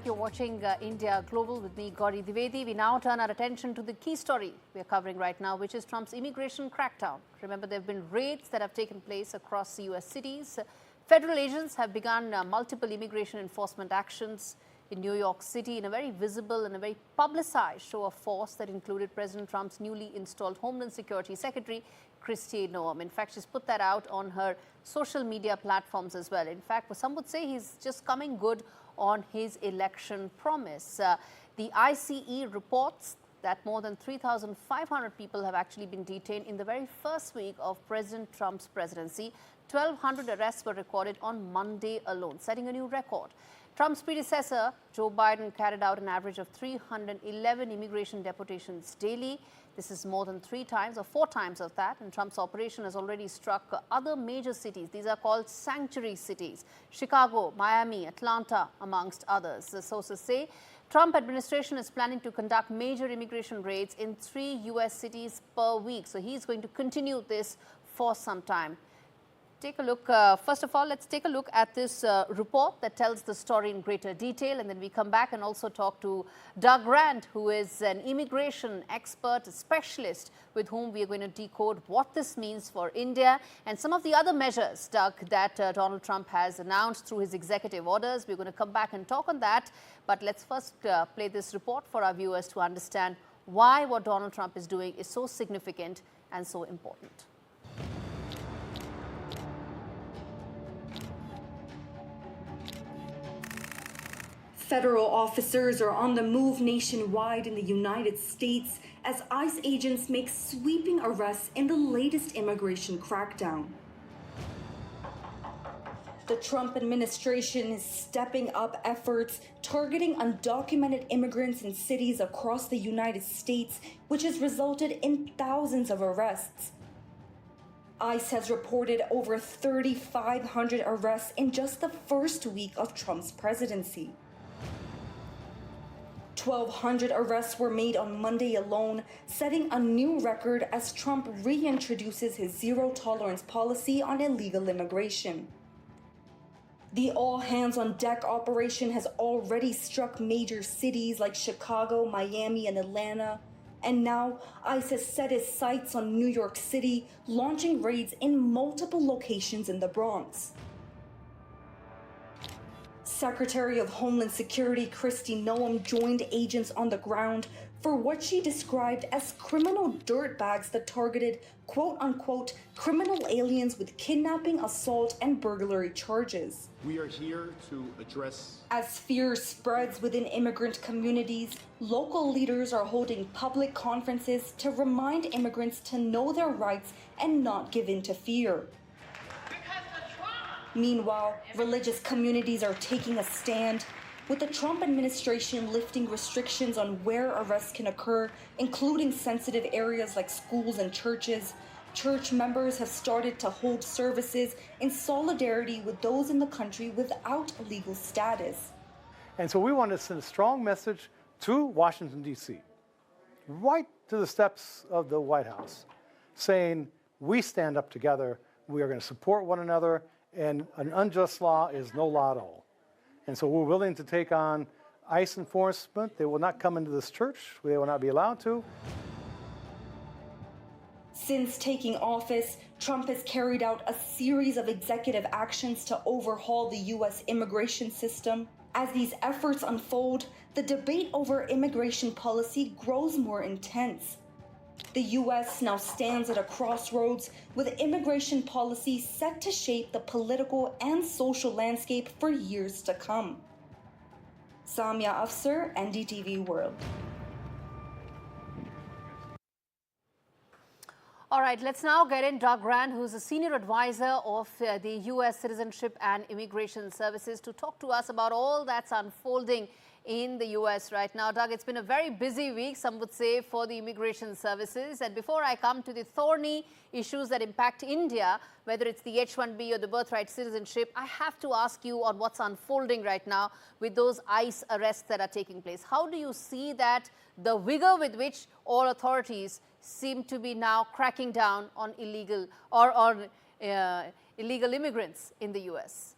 You're watching India Global with me, Gaurie Dwivedi. We now turn our attention to the key story we're covering right now, which is Trump's immigration crackdown. Remember, there have been raids that have taken place across the US cities. Federal agents have begun multiple immigration enforcement actions in New York City in a very visible and a very publicized show of force that included President Trump's newly installed Homeland Security Secretary, Kristi Noem. In fact, she's put that out on her social media platforms as well. In fact, some would say he's just coming good on his election promise. The ICE reports that more than 3,500 people have actually been detained in the very first week of President Trump's presidency. 1,200 arrests were recorded on Monday alone, setting a new record. Trump's predecessor, Joe Biden, carried out an average of 311 immigration deportations daily. This is more than 3 times or 4 times of that. And Trump's operation has already struck other major cities. These are called sanctuary cities: Chicago, Miami, Atlanta, amongst others. The sources say Trump administration is planning to conduct major immigration raids in 3 US cities per week. So he's going to continue this for some time. Take a look. First of all, let's take a look at this report that tells the story in greater detail, and then we come back and also talk to Doug Grant, who is an immigration expert, specialist, with whom we are going to decode what this means for India and some of the other measures, Doug, that Donald Trump has announced through his executive orders. We're going to come back and talk on that, but let's first play this report for our viewers to understand why what Donald Trump is doing is so significant and so important. Federal officers are on the move nationwide in the United States as ICE agents make sweeping arrests in the latest immigration crackdown. The Trump administration is stepping up efforts targeting undocumented immigrants in cities across the United States, which has resulted in thousands of arrests. ICE has reported over 3,500 arrests in just the first week of Trump's presidency. 1,200 arrests were made on Monday alone, setting a new record as Trump reintroduces his zero-tolerance policy on illegal immigration. The all-hands-on-deck operation has already struck major cities like Chicago, Miami, and Atlanta, and now ICE has set its sights on New York City, launching raids in multiple locations in the Bronx. Secretary of Homeland Security Kristi Noem joined agents on the ground for what she described as criminal dirtbags that targeted, quote-unquote, criminal aliens with kidnapping, assault, and burglary charges. We are here to address... As fear spreads within immigrant communities, local leaders are holding public conferences to remind immigrants to know their rights and not give in to fear. Meanwhile, religious communities are taking a stand, with the Trump administration lifting restrictions on where arrests can occur, including sensitive areas like schools and churches. Church members have started to hold services in solidarity with those in the country without legal status. And so we want to send a strong message to Washington, D.C., right to the steps of the White House, saying we stand up together, we are going to support one another, and an unjust law is no law at all. And so we're willing to take on ICE enforcement. They will not come into this church. They will not be allowed to. Since taking office, Trump has carried out a series of executive actions to overhaul the U.S. immigration system. As these efforts unfold, the debate over immigration policy grows more intense. The U.S. now stands at a crossroads with immigration policy set to shape the political and social landscape for years to come. Samia Afsar, NDTV World. All right, let's now get in Doug Grant, who's a senior advisor of the US Citizenship and Immigration Services, to talk to us about all that's unfolding in the US right now. Doug, it's been a very busy week, some would say, for the immigration services. And before I come to the thorny issues that impact India, whether it's the H-1B or the birthright citizenship, I have to ask you on what's unfolding right now with those ICE arrests that are taking place. How do you see that, the vigor with which all authorities seem to be now cracking down on illegal illegal immigrants in the US?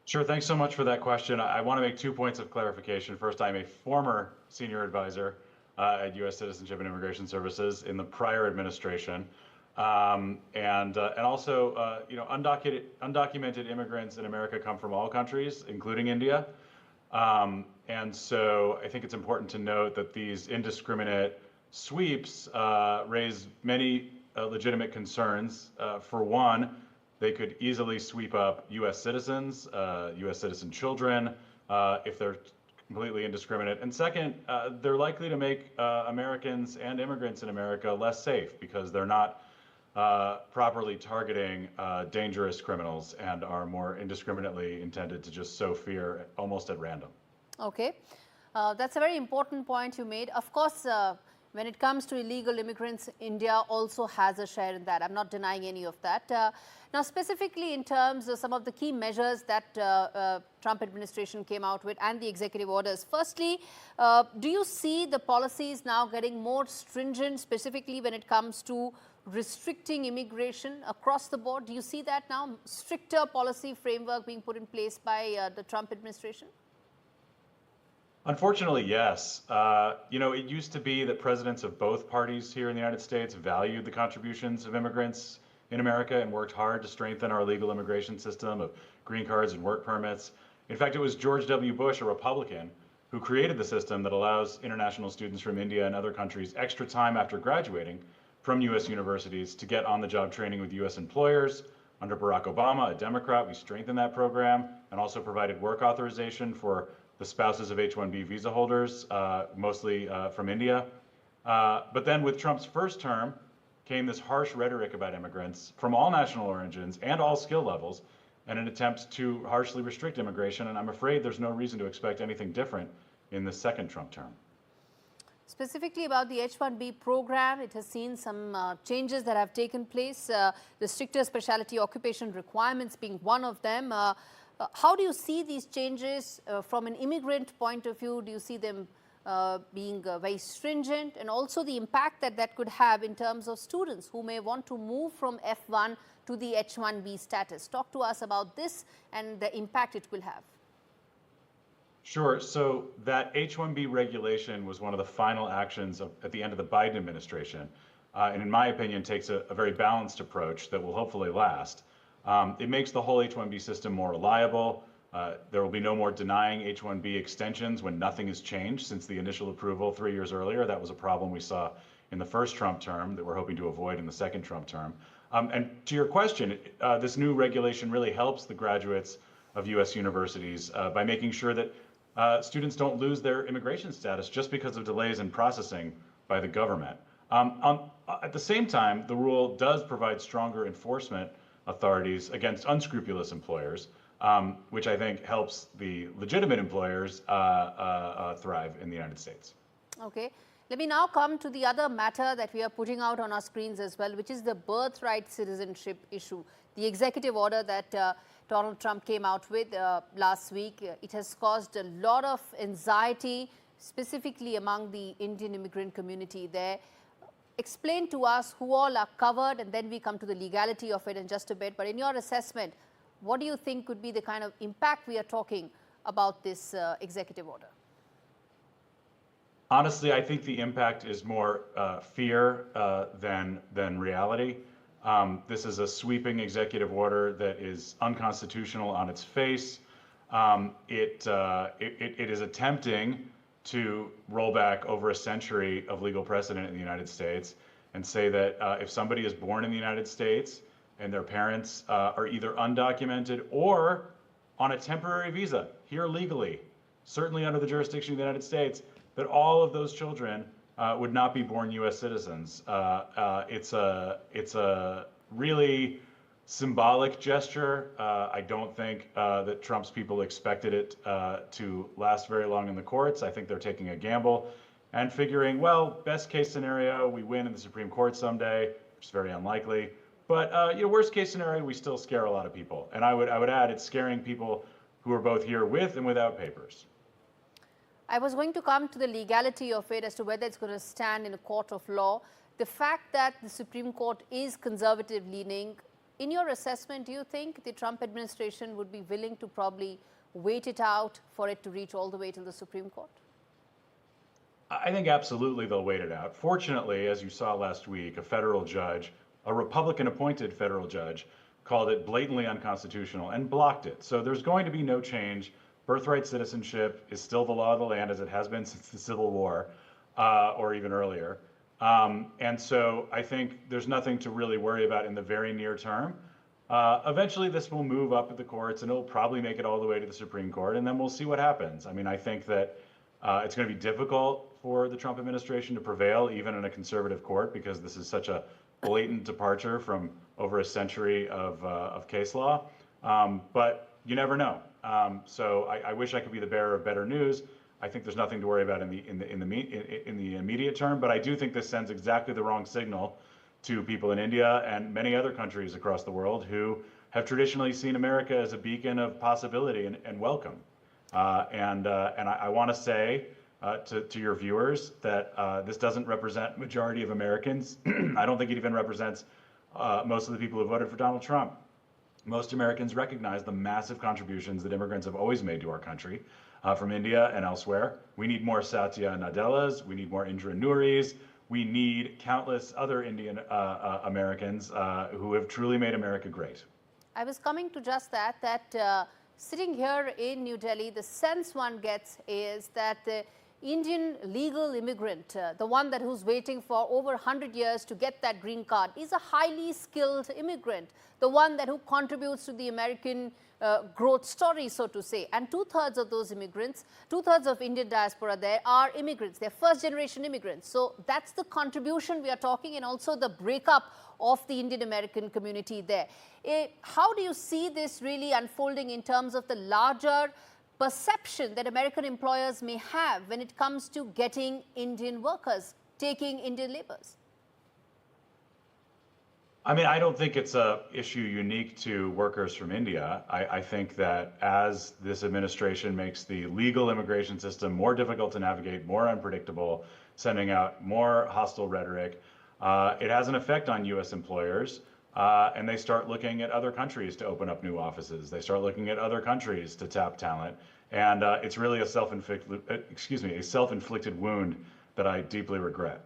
Sure. Thanks so much for that question. I want to make 2 points of clarification. First, I'm a former senior advisor at US Citizenship and Immigration Services in the prior administration. And also, undocumented immigrants in America come from all countries, including India. And so I think it's important to note that these indiscriminate sweeps raise many legitimate concerns. For one, they could easily sweep up US citizens, US citizen children, if they're completely indiscriminate. And second, they're likely to make Americans and immigrants in America less safe because they're not properly targeting dangerous criminals and are more indiscriminately intended to just sow fear almost at random. Okay. That's a very important point you made. Of course, when it comes to illegal immigrants, India also has a share in that. I'm not denying any of that. Now, specifically in terms of some of the key measures that Trump administration came out with and the executive orders. Firstly, do you see the policies now getting more stringent, specifically when it comes to restricting immigration across the board? Do you see that now, stricter policy framework being put in place by the Trump administration? Unfortunately, yes. It used to be that presidents of both parties here in the United States valued the contributions of immigrants in America and worked hard to strengthen our legal immigration system of green cards and work permits. In fact, it was George W. Bush, a Republican, who created the system that allows international students from India and other countries extra time after graduating from U.S. universities to get on-the-job training with U.S. employers. Under Barack Obama, a Democrat, we strengthened that program and also provided work authorization for the spouses of H-1B visa holders, mostly from India. But then with Trump's first term came this harsh rhetoric about immigrants from all national origins and all skill levels, and an attempt to harshly restrict immigration. And I'm afraid there's no reason to expect anything different in the second Trump term. Specifically about the H-1B program, it has seen some changes that have taken place, the stricter specialty occupation requirements being one of them. How do you see these changes from an immigrant point of view? Do you see them being very stringent, and also the impact that that could have in terms of students who may want to move from F1 to the H-1B status? Talk to us about this and the impact it will have. Sure. So that H-1B regulation was one of the final actions at the end of the Biden administration, and in my opinion takes a very balanced approach that will hopefully last. It makes the whole H-1B system more reliable. There will be no more denying H-1B extensions when nothing has changed since the initial approval 3 years earlier. That was a problem we saw in the first Trump term that we're hoping to avoid in the second Trump term. And to your question, this new regulation really helps the graduates of U.S. universities by making sure that students don't lose their immigration status just because of delays in processing by the government. At the same time, the rule does provide stronger enforcement authorities against unscrupulous employers, which I think helps the legitimate employers thrive in the United States. Okay. Let me now come to the other matter that we are putting out on our screens as well, which is the birthright citizenship issue. The executive order that Donald Trump came out with last week, it has caused a lot of anxiety, specifically among the Indian immigrant community there. Explain to us who all are covered, and then we come to the legality of it in just a bit. But in your assessment, what do you think could be the kind of impact we are talking about this executive order? Honestly, I think the impact is more fear than reality. This is a sweeping executive order that is unconstitutional on its face. It is attempting to roll back over a century of legal precedent in the United States and say that if somebody is born in the United States and their parents are either undocumented or on a temporary visa here legally, certainly under the jurisdiction of the United States, that all of those children would not be born U.S. citizens. It's a really symbolic gesture. I don't think that Trump's people expected it to last very long in the courts. I think they're taking a gamble and figuring, well, best case scenario, we win in the Supreme Court someday, which is very unlikely. But worst case scenario, we still scare a lot of people. And I would add, it's scaring people who are both here with and without papers. I was going to come to the legality of it as to whether it's going to stand in a court of law. The fact that the Supreme Court is conservative leaning, in your assessment, do you think the Trump administration would be willing to probably wait it out for it to reach all the way to the Supreme Court? I think absolutely they'll wait it out. Fortunately, as you saw last week, a federal judge, a Republican-appointed federal judge, called it blatantly unconstitutional and blocked it. So there's going to be no change. Birthright citizenship is still the law of the land, as it has been since the Civil War, or even earlier. And so I think there's nothing to really worry about in the very near term. Eventually, this will move up at the courts, and it'll probably make it all the way to the Supreme Court, and then we'll see what happens. I mean, I think that it's going to be difficult for the Trump administration to prevail, even in a conservative court, because this is such a blatant departure from over a century of case law. But you never know. So I wish I could be the bearer of better news. I think there's nothing to worry about in the immediate term, but I do think this sends exactly the wrong signal to people in India and many other countries across the world who have traditionally seen America as a beacon of possibility and welcome. And I want to say to your viewers that this doesn't represent majority of Americans. I don't think it even represents most of the people who voted for Donald Trump. Most Americans recognize the massive contributions that immigrants have always made to our country from India and elsewhere. We need more Satya Nadellas. We need more Indra Nooris. We need countless other Indian Americans who have truly made America great. I was coming to just that sitting here in New Delhi, the sense one gets is that the Indian legal immigrant, the one who's waiting for over 100 years to get that green card, is a highly skilled immigrant, the one who contributes to the American growth story, so to say. And two-thirds of those immigrants, two-thirds of Indian diaspora there are immigrants. They're first-generation immigrants. So that's the contribution we are talking, and also the breakup of the Indian American community there. How do you see this really unfolding in terms of the larger perception that American employers may have when it comes to getting Indian workers, taking Indian laborers? I mean, I don't think it's an issue unique to workers from India. I think that as this administration makes the legal immigration system more difficult to navigate, more unpredictable, sending out more hostile rhetoric, it has an effect on U.S. employers, and they start looking at other countries to open up new offices. They start looking at other countries to tap talent, and it's really a self-inflicted wound that I deeply regret.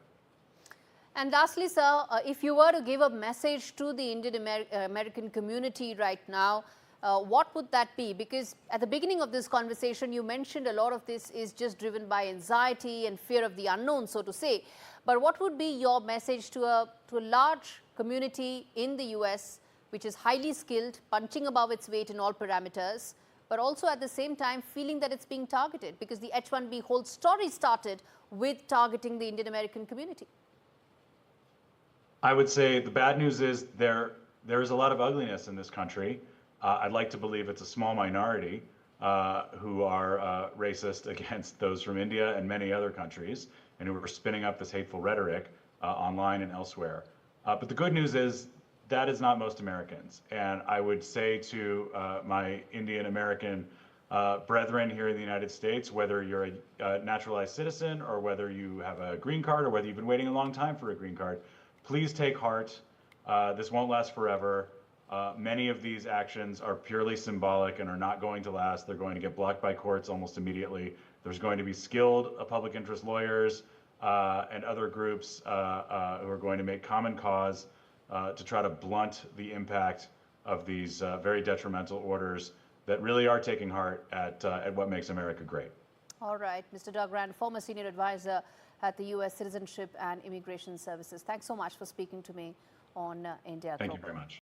And lastly, sir, if you were to give a message to the Indian American community right now, what would that be? Because at the beginning of this conversation, you mentioned a lot of this is just driven by anxiety and fear of the unknown, so to say. But what would be your message to a large community in the US, which is highly skilled, punching above its weight in all parameters, but also at the same time feeling that it's being targeted? Because the H-1B whole story started with targeting the Indian American community. I would say the bad news is there is a lot of ugliness in this country. I'd like to believe it's a small minority who are racist against those from India and many other countries, and who are spinning up this hateful rhetoric online and elsewhere. But the good news is that is not most Americans. And I would say to my Indian American brethren here in the United States, whether you're a naturalized citizen or whether you have a green card or whether you've been waiting a long time for a green card, please take heart. This won't last forever. Many of these actions are purely symbolic and are not going to last. They're going to get blocked by courts almost immediately. There's going to be skilled public interest lawyers and other groups who are going to make common cause to try to blunt the impact of these very detrimental orders that really are taking heart at what makes America great. All right, Mr. Doug Rand, former senior advisor at the US Citizenship and Immigration Services. Thanks so much for speaking to me on India Global. Thank you very much.